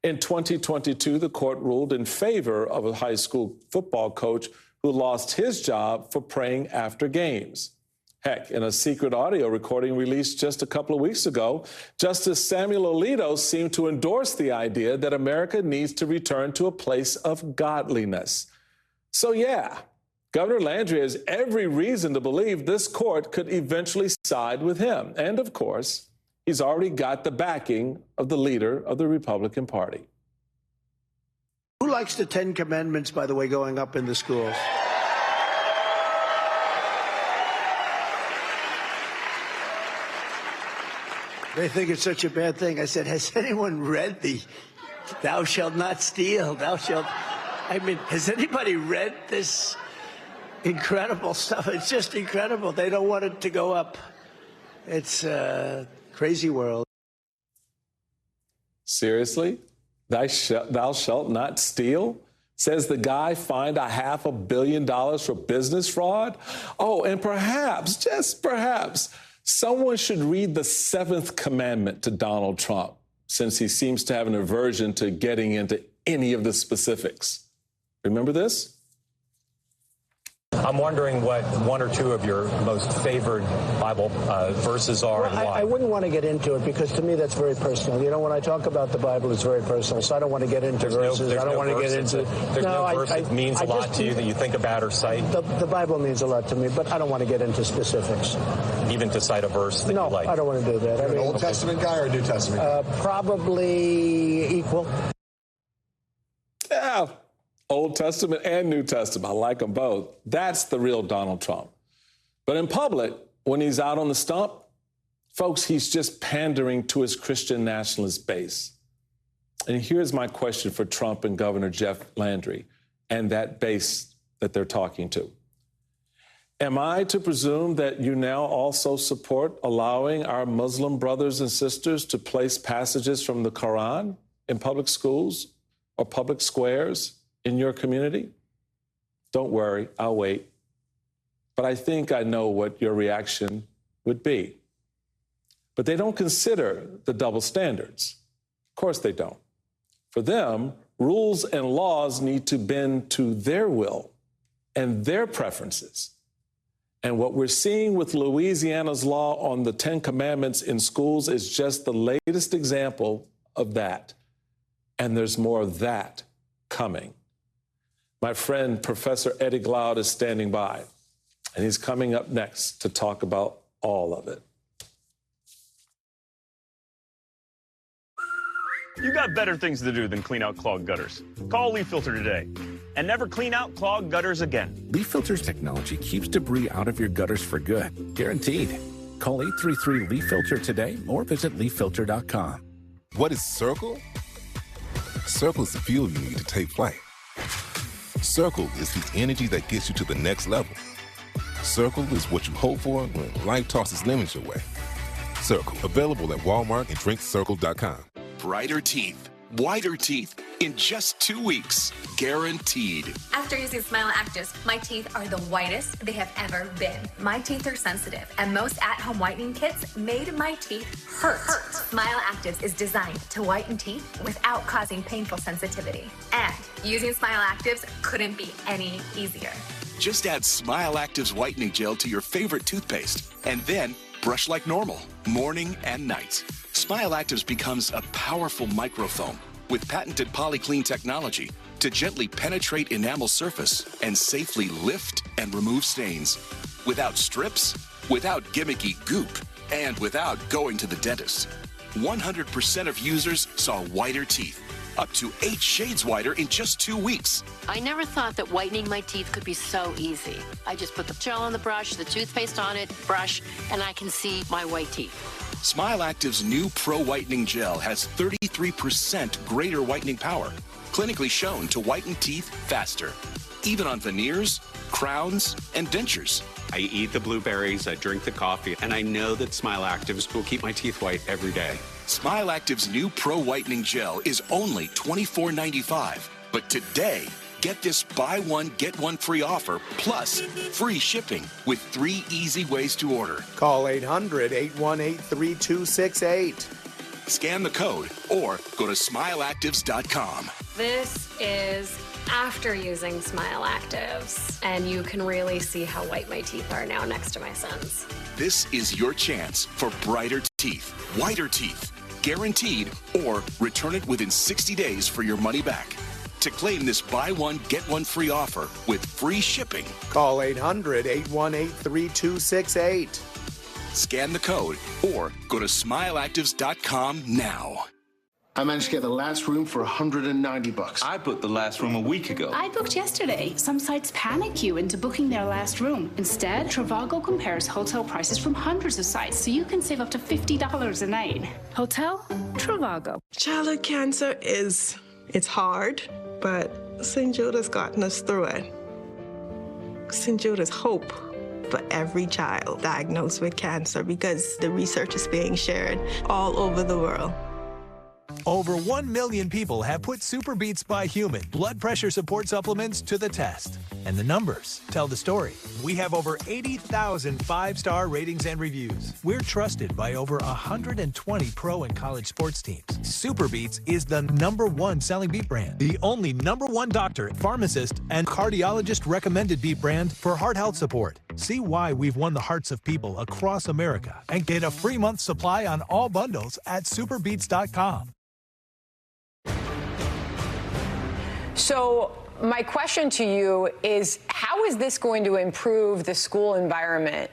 In 2022, the court ruled in favor of a high school football coach who lost his job for praying after games. Heck, in a secret audio recording released just a couple of weeks ago, Justice Samuel Alito seemed to endorse the idea that America needs to return to a place of godliness. So yeah, Governor Landry has every reason to believe this court could eventually side with him. And of course, he's already got the backing of the leader of the Republican Party. Who likes the Ten Commandments, by the way, going up in the schools? They think it's such a bad thing. I said, has anyone read the "Thou shalt not steal, thou shalt..." I mean, has anybody read this incredible stuff? It's just incredible. They don't want it to go up. It's a crazy world. Seriously? Thou shalt not steal? Says the guy fined $500 million for business fraud? Oh, and perhaps, just perhaps, someone should read the 7th commandment to Donald Trump, since he seems to have an aversion to getting into any of the specifics. Remember this? I'm wondering what one or two of your most favored Bible verses are, Well, and why. I wouldn't want to get into it because to me that's very personal. You know, when I talk about the Bible, it's very personal, so I don't want to get into verses. I don't want to get into... There's no verse that means a lot to you that you think about or cite? The Bible means a lot to me, but I don't want to get into specifics. Even to cite a verse that you like? No, I don't want to do that. You're an Old Testament guy or a New Testament guy? Probably equal. Yeah. Old Testament and New Testament. I like them both. That's the real Donald Trump. But in public, when he's out on the stump, folks, he's just pandering to his Christian nationalist base. And here's my question for Trump and Governor Jeff Landry and that base that they're talking to. Am I to presume that you now also support allowing our Muslim brothers and sisters to place passages from the Quran in public schools or public squares in your community? Don't worry, I'll wait. But I think I know what your reaction would be. But they don't consider the double standards. Of course they don't. For them, rules and laws need to bend to their will and their preferences. And what we're seeing with Louisiana's law on the Ten Commandments in schools is just the latest example of that. And there's more of that coming. My friend, Professor Eddie Glaude, is standing by, and he's coming up next to talk about all of it. You got better things to do than clean out clogged gutters. Call Leaf Filter today. and never clean out clogged gutters again. Leaf Filter's technology keeps debris out of your gutters for good. Guaranteed. Call 833-LEAF-FILTER today or visit leaffilter.com. What is Circle? Circle is the fuel you need to take flight. Circle is the energy that gets you to the next level. Circle is what you hope for when life tosses lemons your way. Circle, available at Walmart and drinkcircle.com. Brighter teeth, whiter teeth, in just 2 weeks. Guaranteed. After using Smile Actives, my teeth are the whitest they have ever been. My teeth are sensitive, and most at-home whitening kits made my teeth hurt. Smile Actives is designed to whiten teeth without causing painful sensitivity. And using Smile Actives couldn't be any easier. Just add Smile Actives whitening gel to your favorite toothpaste, and then brush like normal, morning and night. Smile Actives becomes a powerful microfoam with patented polyclean technology to gently penetrate enamel surface and safely lift and remove stains. Without strips, without gimmicky goop, and without going to the dentist. 100% of users saw whiter teeth, up to 8 shades whiter in just 2 weeks. I never thought that whitening my teeth could be so easy. I just put the gel on the brush, the toothpaste on it, brush, and I can see my white teeth. Smile Active's new Pro Whitening Gel has 33% greater whitening power, clinically shown to whiten teeth faster, even on veneers, crowns, and dentures. I eat the blueberries, I drink the coffee, and I know that Smile Actives will keep my teeth white every day. Smile Active's new Pro Whitening Gel is only $24.95. But today, get this buy one, get one free offer, plus free shipping with 3 easy ways to order. Call 800-818-3268. Scan the code or go to smileactives.com. This is after using Smile Actives, and you can really see how white my teeth are now next to my son's. This is your chance for brighter teeth, whiter teeth, guaranteed, or return it within 60 days for your money back. To claim this buy one, get one free offer with free shipping, call 800-818-3268. Scan the code or go to smileactives.com now. I managed to get the last room for $190. I booked the last room a week ago. I booked yesterday. Some sites panic you into booking their last room. Instead, Trivago compares hotel prices from hundreds of sites, so you can save up to $50 a night. Hotel Trivago. Childhood cancer it's hard, but St. Jude has gotten us through it. St. Jude is hope for every child diagnosed with cancer because the research is being shared all over the world. Over 1 million people have put Super Beats by Human blood pressure support supplements to the test. And the numbers tell the story. We have over 80,000 5-star ratings and reviews. We're trusted by over 120 pro and college sports teams. Super Beats is the #1 selling beet brand. The only #1 doctor, pharmacist, and cardiologist recommended beet brand for heart health support. See why we've won the hearts of people across America and get a free month supply on all bundles at superbeats.com. So my question to you is, how is this going to improve the school environment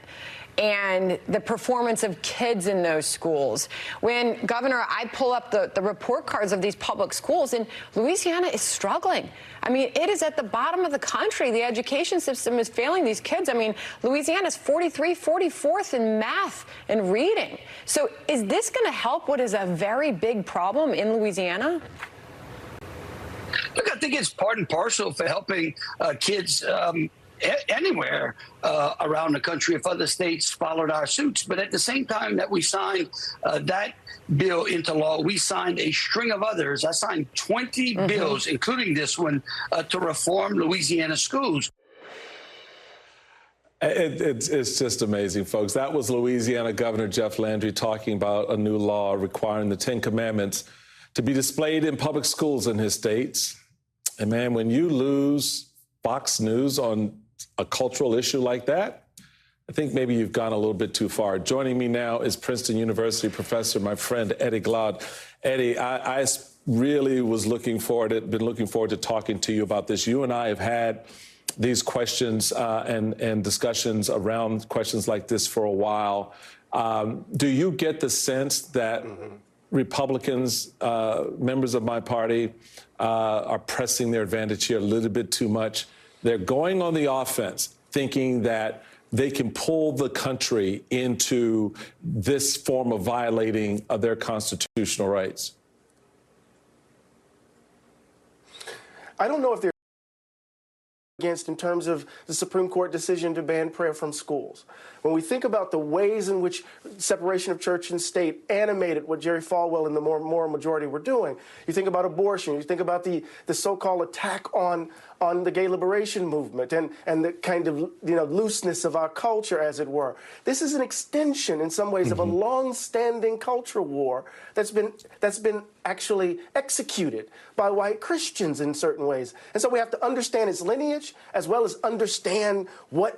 and the performance of kids in those schools? When, Governor, I pull up the report cards of these public schools, and Louisiana is struggling. I mean, it is at the bottom of the country. The education system is failing these kids. I mean, Louisiana's 44th in math and reading. So is this going to help what is a very big problem in Louisiana? Look, I think it's part and parcel for helping kids anywhere around the country if other states followed our suits. But at the same time that we signed that bill into law, we signed a string of others. I signed 20 bills, including this one, to reform Louisiana schools. It's just amazing, folks. That was Louisiana Governor Jeff Landry talking about a new law requiring the 10 Commandments to be displayed in public schools in his states. And man, when you lose Fox News on a cultural issue like that, I think maybe you've gone a little bit too far. Joining me now is Princeton University professor, my friend Eddie Glaude. Eddie, I really was been looking forward to talking to you about this. You and I have had these questions and discussions around questions like this for a while. Do you get the sense that Republicans, members of my party, are pressing their advantage here a little bit too much. They're going on the offense, thinking that they can pull the country into this form of violating of their constitutional rights. I don't know if they're against in terms of the Supreme Court decision to ban prayer from schools. When we think about the ways in which separation of church and state animated what Jerry Falwell and the moral majority were doing, you think about abortion, you think about the so-called attack on the gay liberation movement and the kind of looseness of our culture, as it were. This is an extension, in some ways, of a long-standing cultural war that's been actually executed by white Christians in certain ways. And so we have to understand its lineage as well as understand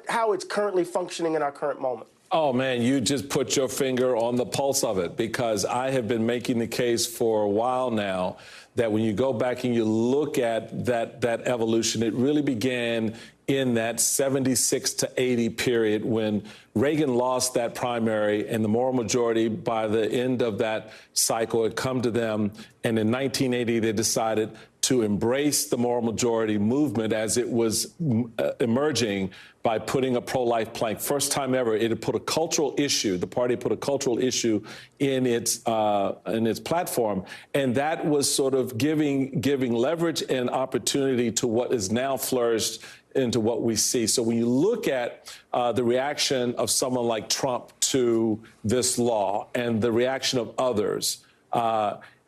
how it's currently functioning in our current moment. Oh, man, you just put your finger on the pulse of it, because I have been making the case for a while now that when you go back and you look at that evolution, it really began in that 76 to 80 period when Reagan lost that primary and the moral majority, by the end of that cycle, had come to them. And in 1980, they decided to embrace the moral majority movement as it was emerging by putting a pro-life plank. First time ever, it had put a cultural issue. The party put a cultural issue in its platform, and that was sort of giving leverage and opportunity to what is now flourished into what we see. So when you look at the reaction of someone like Trump to this law and the reaction of others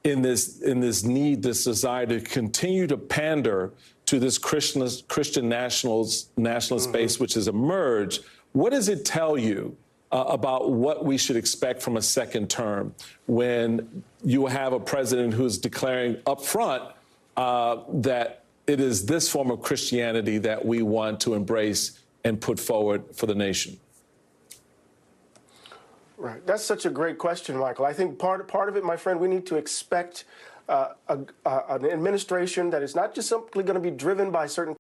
in this desire to continue to pander to this Christian nationalist base which has emerged, what does it tell you about what we should expect from a second term when you have a president who's declaring up front that it is this form of Christianity that we want to embrace and put forward for the nation? Right. That's such a great question, Michael. I think part of it, my friend, we need to expect an administration that is not just simply going to be driven by certain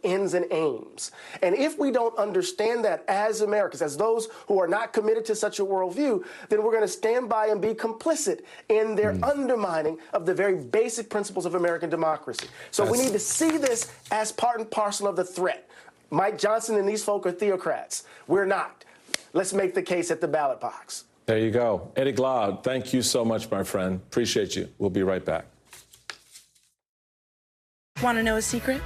ends and aims. And if we don't understand that as Americans, as those who are not committed to such a worldview, then we're going to stand by and be complicit in their undermining of the very basic principles of American democracy. So we need to see this as part and parcel of the threat. Mike Johnson and these folk are theocrats. We're not. Let's make the case at the ballot box. There you go. Eddie Glaude, thank you so much, my friend. Appreciate you. We'll be right back. Want to know a secret?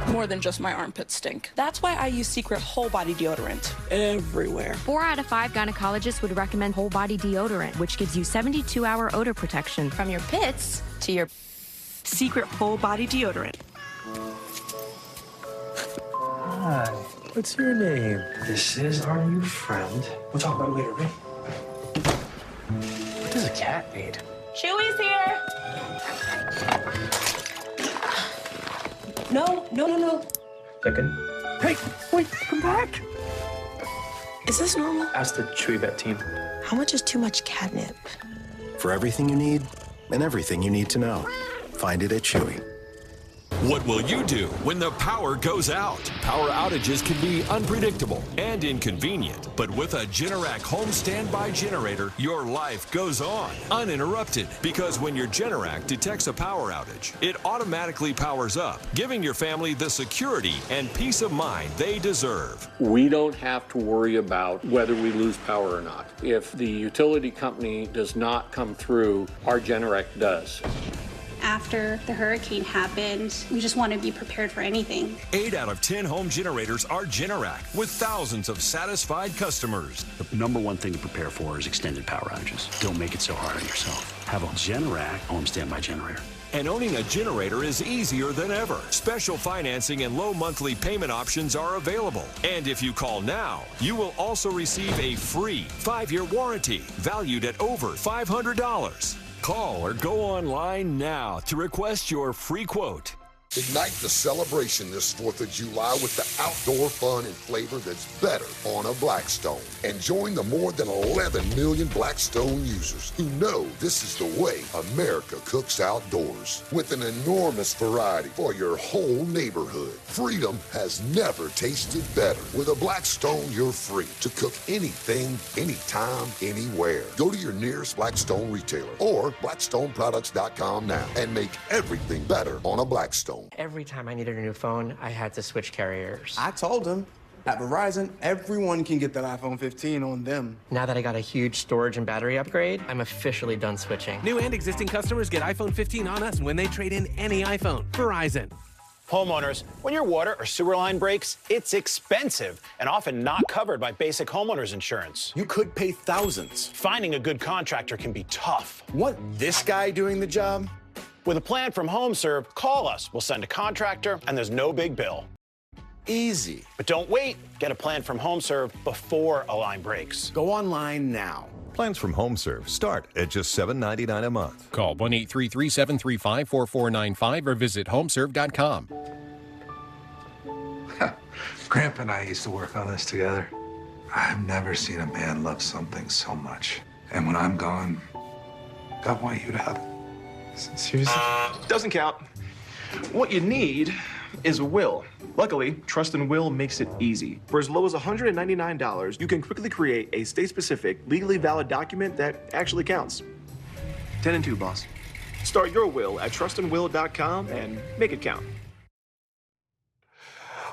More than just my armpits stink. That's why I use Secret Whole Body Deodorant everywhere. 4 out of 5 gynecologists would recommend whole body deodorant, which gives you 72-hour odor protection from your pits to your Secret Whole Body Deodorant. Hi, what's your name? This is our new friend. We'll talk about it later, right? What does a cat need? Chewy's here. No. Chicken? Hey, wait, come back. Is this normal? Ask the Chewy Vet team. How much is too much catnip? For everything you need and everything you need to know, find it at Chewy. What will you do when the power goes out? Power outages can be unpredictable and inconvenient, but with a Generac home standby generator, your life goes on uninterrupted, because when your Generac detects a power outage, it automatically powers up, giving your family the security and peace of mind they deserve. We don't have to worry about whether we lose power or not. If the utility company does not come through, our Generac does. After the hurricane happened, we just want to be prepared for anything. 8 out of 10 home generators are Generac, with thousands of satisfied customers. The number one thing to prepare for is extended power outages. Don't make it so hard on yourself. Have a Generac home standby generator. And owning a generator is easier than ever. Special financing and low monthly payment options are available. And if you call now, you will also receive a free 5-year warranty valued at over $500. Call or go online now to request your free quote. Ignite the celebration this 4th of July with the outdoor fun and flavor that's better on a Blackstone. And join the more than 11 million Blackstone users who know this is the way America cooks outdoors. With an enormous variety for your whole neighborhood. Freedom has never tasted better. With a Blackstone, you're free to cook anything, anytime, anywhere. Go to your nearest Blackstone retailer or blackstoneproducts.com now and make everything better on a Blackstone. Every time I needed a new phone, I had to switch carriers. I told him, at Verizon, everyone can get that iPhone 15 on them. Now that I got a huge storage and battery upgrade, I'm officially done switching. New and existing customers get iPhone 15 on us when they trade in any iPhone. Verizon. Homeowners, when your water or sewer line breaks, it's expensive and often not covered by basic homeowners insurance. You could pay thousands. Finding a good contractor can be tough. Want this guy doing the job? With a plan from HomeServe, call us. We'll send a contractor, and there's no big bill. Easy. But don't wait. Get a plan from HomeServe before a line breaks. Go online now. Plans from HomeServe start at just $7.99 a month. Call 1-833-735-4495 or visit homeserve.com. Grandpa and I used to work on this together. I've never seen a man love something so much. And when I'm gone, God want you to have it. Seriously? Doesn't count. What you need is a will. Luckily, Trust and Will makes it easy. For as low as $199, you can quickly create a state-specific, legally valid document that actually counts. 10 and 2, boss. Start your will at trustandwill.com and make it count.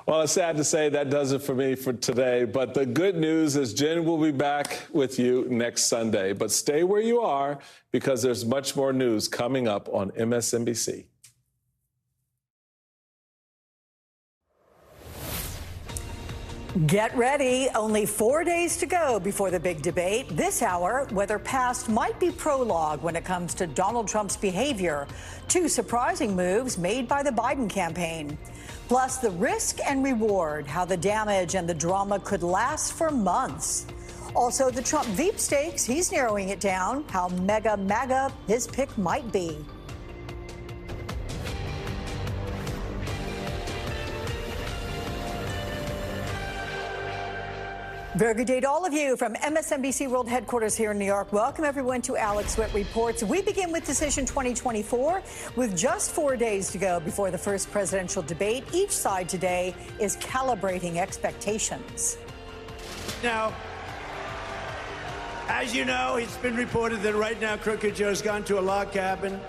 Well, it's sad to say that does it for me for today, but the good news is Jen will be back with you next Sunday. But stay where you are because there's much more news coming up on MSNBC. Get ready. Only 4 days to go before the big debate. This hour, whether past might be prologue when it comes to Donald Trump's behavior. 2 surprising moves made by the Biden campaign. Plus, the risk and reward, how the damage and the drama could last for months. Also, the Trump Veep stakes, he's narrowing it down, how mega MAGA his pick might be. Very good day to all of you from MSNBC World Headquarters here in New York. Welcome, everyone, to Alex Witt Reports. We begin with Decision 2024 with just 4 days to go before the first presidential debate. Each side today is calibrating expectations. Now, as you know, it's been reported that right now Crooked Joe's gone to a log cabin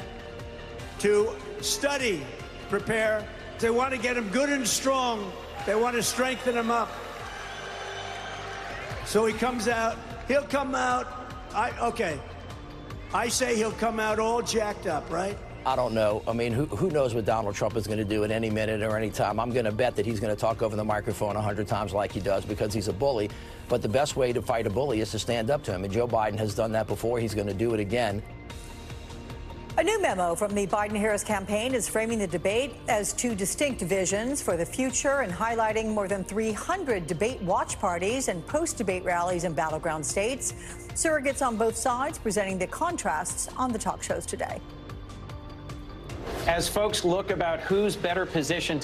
to study, prepare. They want to get him good and strong. They want to strengthen him up. So he comes out, he'll come out, I say he'll come out all jacked up, right? I don't know. I mean, who knows what Donald Trump is going to do at any minute or any time. I'm going to bet that he's going to talk over the microphone 100 times like he does because he's a bully. But the best way to fight a bully is to stand up to him. And Joe Biden has done that before. He's going to do it again. A new memo from the Biden-Harris campaign is framing the debate as 2 distinct visions for the future and highlighting more than 300 debate watch parties and post-debate rallies in battleground states. Surrogates on both sides presenting the contrasts on the talk shows today. As folks look about who's better positioned to